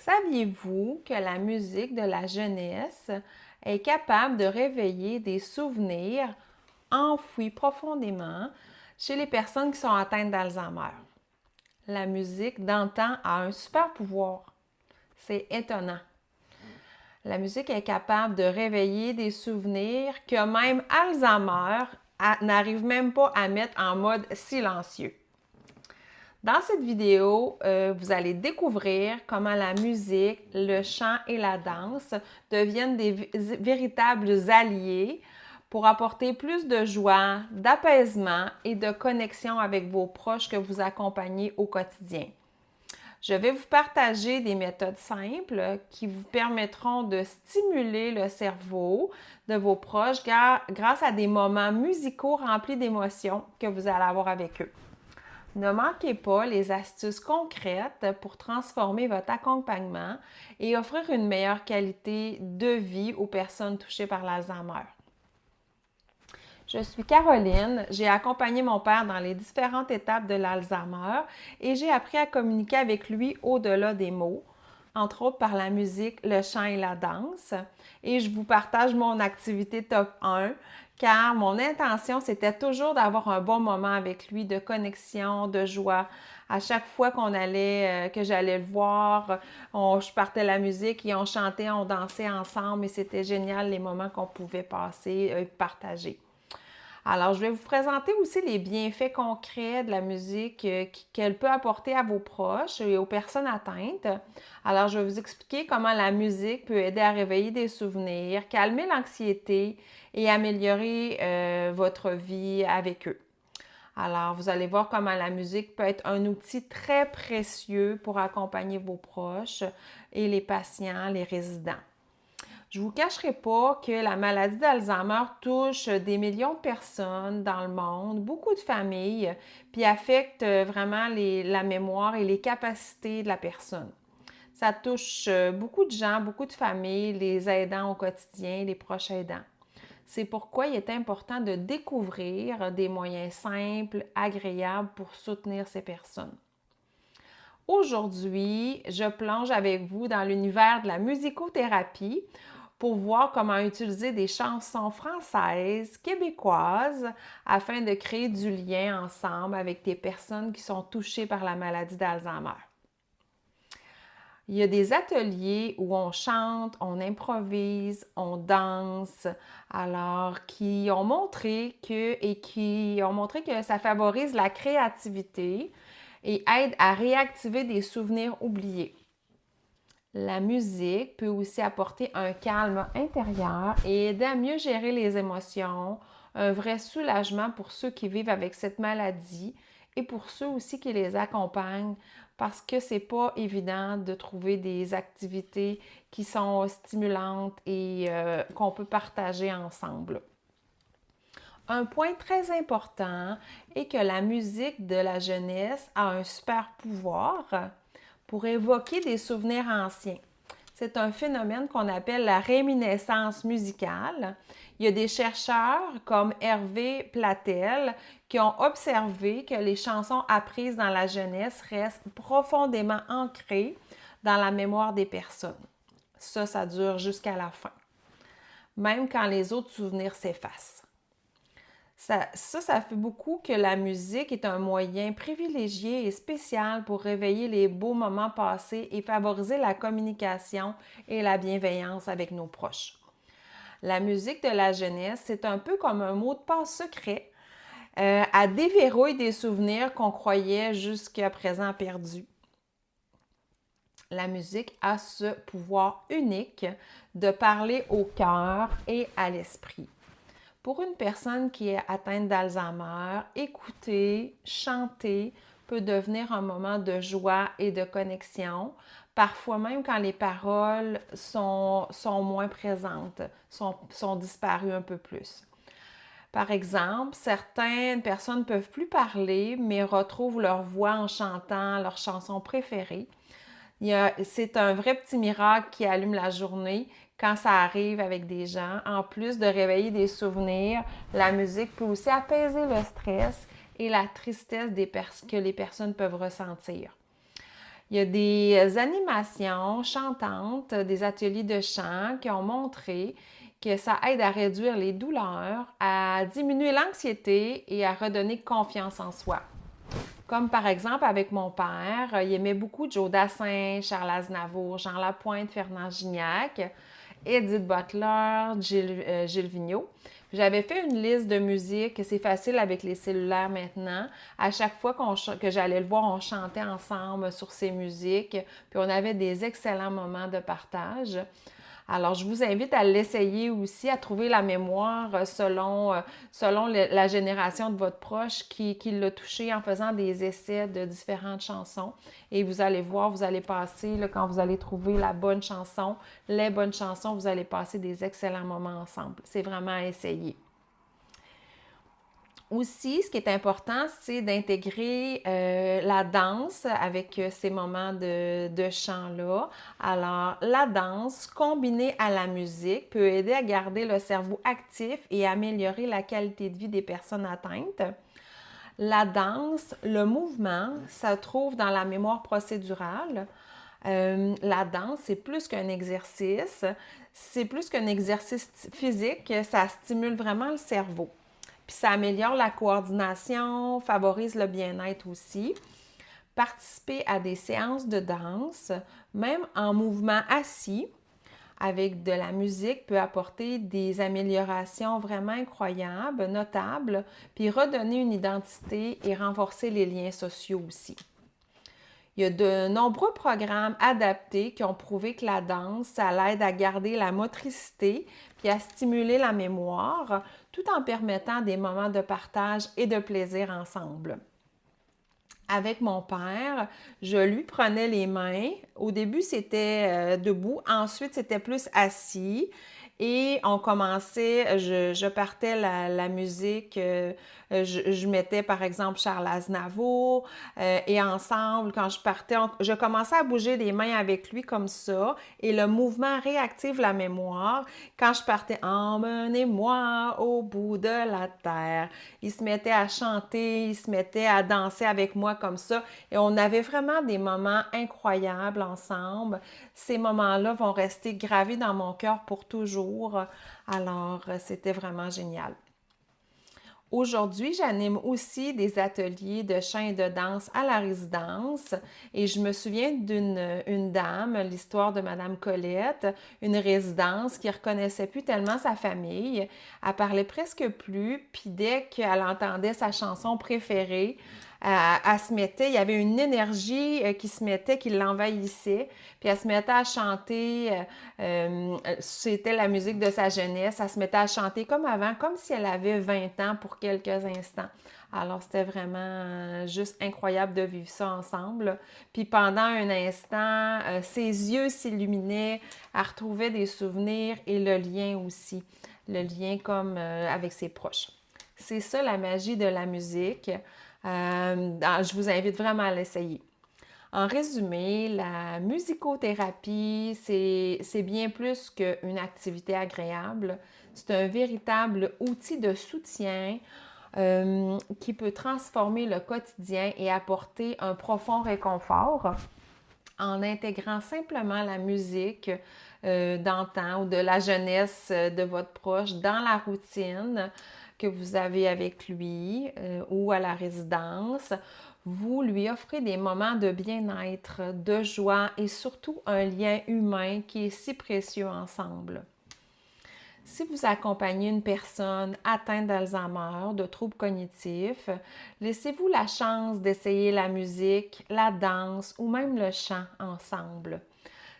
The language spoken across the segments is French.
Saviez-vous que la musique de la jeunesse est capable de réveiller des souvenirs enfouis profondément chez les personnes qui sont atteintes d'Alzheimer? La musique d'antan a un super pouvoir. C'est étonnant. La musique est capable de réveiller des souvenirs que même Alzheimer n'arrive même pas à mettre en mode silencieux. Dans cette vidéo, vous allez découvrir comment la musique, le chant et la danse deviennent des véritables alliés pour apporter plus de joie, d'apaisement et de connexion avec vos proches que vous accompagnez au quotidien. Je vais vous partager des méthodes simples qui vous permettront de stimuler le cerveau de vos proches grâce à des moments musicaux remplis d'émotions que vous allez avoir avec eux. Ne manquez pas les astuces concrètes pour transformer votre accompagnement et offrir une meilleure qualité de vie aux personnes touchées par l'Alzheimer. Je suis Caroline, j'ai accompagné mon père dans les différentes étapes de l'Alzheimer et j'ai appris à communiquer avec lui au-delà des mots, entre autres par la musique, le chant et la danse. Et je vous partage mon activité top 1 car mon intention, c'était toujours d'avoir un bon moment avec lui, de connexion, de joie. À chaque fois que j'allais le voir, je partais la musique et on chantait, on dansait ensemble et c'était génial les moments qu'on pouvait passer et partager. Alors, je vais vous présenter aussi les bienfaits concrets de la musique qu'elle peut apporter à vos proches et aux personnes atteintes. Alors, je vais vous expliquer comment la musique peut aider à réveiller des souvenirs, calmer l'anxiété et améliorer votre vie avec eux. Alors, vous allez voir comment la musique peut être un outil très précieux pour accompagner vos proches et les patients, les résidents. Je ne vous cacherai pas que la maladie d'Alzheimer touche des millions de personnes dans le monde, beaucoup de familles, puis affecte vraiment la mémoire et les capacités de la personne. Ça touche beaucoup de gens, beaucoup de familles, les aidants au quotidien, les proches aidants. C'est pourquoi il est important de découvrir des moyens simples, agréables pour soutenir ces personnes. Aujourd'hui, je plonge avec vous dans l'univers de la musicothérapie pour voir comment utiliser des chansons françaises, québécoises, afin de créer du lien ensemble avec des personnes qui sont touchées par la maladie d'Alzheimer. Il y a des ateliers où on chante, on improvise, on danse, alors qui ont montré que ça favorise la créativité et aide à réactiver des souvenirs oubliés. La musique peut aussi apporter un calme intérieur et aider à mieux gérer les émotions, un vrai soulagement pour ceux qui vivent avec cette maladie et pour ceux aussi qui les accompagnent parce que c'est pas évident de trouver des activités qui sont stimulantes et qu'on peut partager ensemble. Un point très important est que la musique de la jeunesse a un super pouvoir pour évoquer des souvenirs anciens. C'est un phénomène qu'on appelle la réminiscence musicale. Il y a des chercheurs comme Hervé Platel qui ont observé que les chansons apprises dans la jeunesse restent profondément ancrées dans la mémoire des personnes. Ça dure jusqu'à la fin, même quand les autres souvenirs s'effacent. Ça fait beaucoup que la musique est un moyen privilégié et spécial pour réveiller les beaux moments passés et favoriser la communication et la bienveillance avec nos proches. La musique de la jeunesse, c'est un peu comme un mot de passe secret. Elle déverrouille des souvenirs qu'on croyait jusqu'à présent perdus. La musique a ce pouvoir unique de parler au cœur et à l'esprit. Pour une personne qui est atteinte d'Alzheimer, écouter, chanter peut devenir un moment de joie et de connexion, parfois même quand les paroles sont moins présentes, sont disparues un peu plus. Par exemple, certaines personnes ne peuvent plus parler, mais retrouvent leur voix en chantant leur chanson préférée. C'est un vrai petit miracle qui allume la journée quand ça arrive avec des gens. En plus de réveiller des souvenirs, la musique peut aussi apaiser le stress et la tristesse que les personnes peuvent ressentir. Il y a des animations chantantes, des ateliers de chant qui ont montré que ça aide à réduire les douleurs, à diminuer l'anxiété et à redonner confiance en soi. Comme par exemple avec mon père, il aimait beaucoup Joe Dassin, Charles Aznavour, Jean Lapointe, Fernand Gignac, Edith Butler, Gilles Vigneault. J'avais fait une liste de musique, c'est facile avec les cellulaires maintenant. À chaque fois que j'allais le voir, on chantait ensemble sur ces musiques, puis on avait des excellents moments de partage. Alors, je vous invite à l'essayer aussi, à trouver la mémoire selon la génération de votre proche qui l'a touché en faisant des essais de différentes chansons. Et vous allez voir, vous allez passer, là, quand vous allez trouver la bonne chanson, les bonnes chansons, vous allez passer des excellents moments ensemble. C'est vraiment à essayer. Aussi, ce qui est important, c'est d'intégrer la danse avec ces moments de chant-là. Alors, la danse combinée à la musique peut aider à garder le cerveau actif et améliorer la qualité de vie des personnes atteintes. La danse, le mouvement, ça se trouve dans la mémoire procédurale. La danse, c'est plus qu'un exercice, c'est plus qu'un exercice physique, ça stimule vraiment le cerveau. Puis ça améliore la coordination, favorise le bien-être aussi. Participer à des séances de danse, même en mouvement assis, avec de la musique, peut apporter des améliorations vraiment incroyables, notables, puis redonner une identité et renforcer les liens sociaux aussi. Il y a de nombreux programmes adaptés qui ont prouvé que la danse, ça l'aide à garder la motricité puis à stimuler la mémoire, tout en permettant des moments de partage et de plaisir ensemble. Avec mon père, je lui prenais les mains. Au début, c'était debout. Ensuite, c'était plus assis. Et on commençait, je partais la musique, je mettais par exemple Charles Aznavour, et ensemble, quand je partais, je commençais à bouger les mains avec lui comme ça, et le mouvement réactive la mémoire. Quand je partais, emmenez-moi au bout de la terre, il se mettait à chanter, il se mettait à danser avec moi comme ça, et on avait vraiment des moments incroyables ensemble. Ces moments-là vont rester gravés dans mon cœur pour toujours. Alors, c'était vraiment génial. Aujourd'hui, j'anime aussi des ateliers de chant et de danse à la résidence et je me souviens d'une dame, l'histoire de Madame Colette, une résidence qui ne reconnaissait plus tellement sa famille. Elle parlait presque plus, puis dès qu'elle entendait sa chanson préférée, elle se mettait, il y avait une énergie qui se mettait, qui l'envahissait, puis elle se mettait à chanter, c'était la musique de sa jeunesse, elle se mettait à chanter comme avant, comme si elle avait 20 ans pour quelques instants. Alors, c'était vraiment juste incroyable de vivre ça ensemble. Puis pendant un instant, ses yeux s'illuminaient, elle retrouvait des souvenirs et le lien aussi, le lien comme avec ses proches. C'est ça la magie de la musique. Je vous invite vraiment à l'essayer. En résumé, la musicothérapie, c'est bien plus qu'une activité agréable. C'est un véritable outil de soutien qui peut transformer le quotidien et apporter un profond réconfort en intégrant simplement la musique d'antan ou de la jeunesse de votre proche dans la routine que vous avez avec lui ou à la résidence. Vous lui offrez des moments de bien-être, de joie et surtout un lien humain qui est si précieux ensemble. Si vous accompagnez une personne atteinte d'Alzheimer, de troubles cognitifs, laissez-vous la chance d'essayer la musique, la danse ou même le chant ensemble.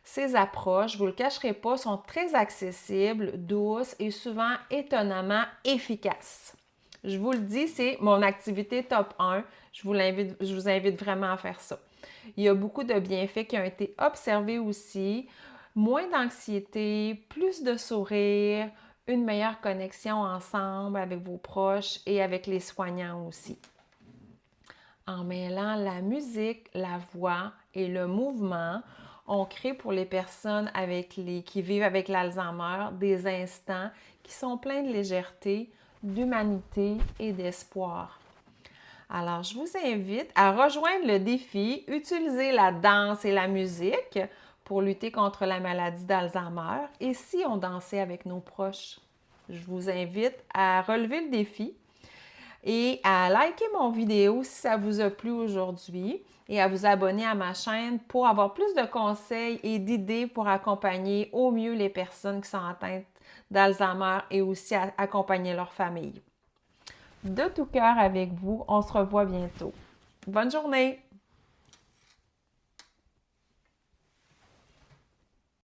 Ces approches, vous ne le cacherez pas, sont très accessibles, douces et souvent étonnamment efficaces. Je vous le dis, c'est mon activité top 1. Je vous invite vraiment à faire ça. Il y a beaucoup de bienfaits qui ont été observés aussi. Moins d'anxiété, plus de sourire, une meilleure connexion ensemble avec vos proches et avec les soignants aussi. En mêlant la musique, la voix et le mouvement, on crée pour les personnes qui vivent avec l'Alzheimer des instants qui sont pleins de légèreté, d'humanité et d'espoir. Alors, je vous invite à rejoindre le défi, utiliser la danse et la musique pour lutter contre la maladie d'Alzheimer. Et si on dansait avec nos proches? Je vous invite à relever le défi et à liker mon vidéo si ça vous a plu aujourd'hui et à vous abonner à ma chaîne pour avoir plus de conseils et d'idées pour accompagner au mieux les personnes qui sont atteintes d'Alzheimer et aussi accompagner leur famille. De tout cœur avec vous, on se revoit bientôt. Bonne journée!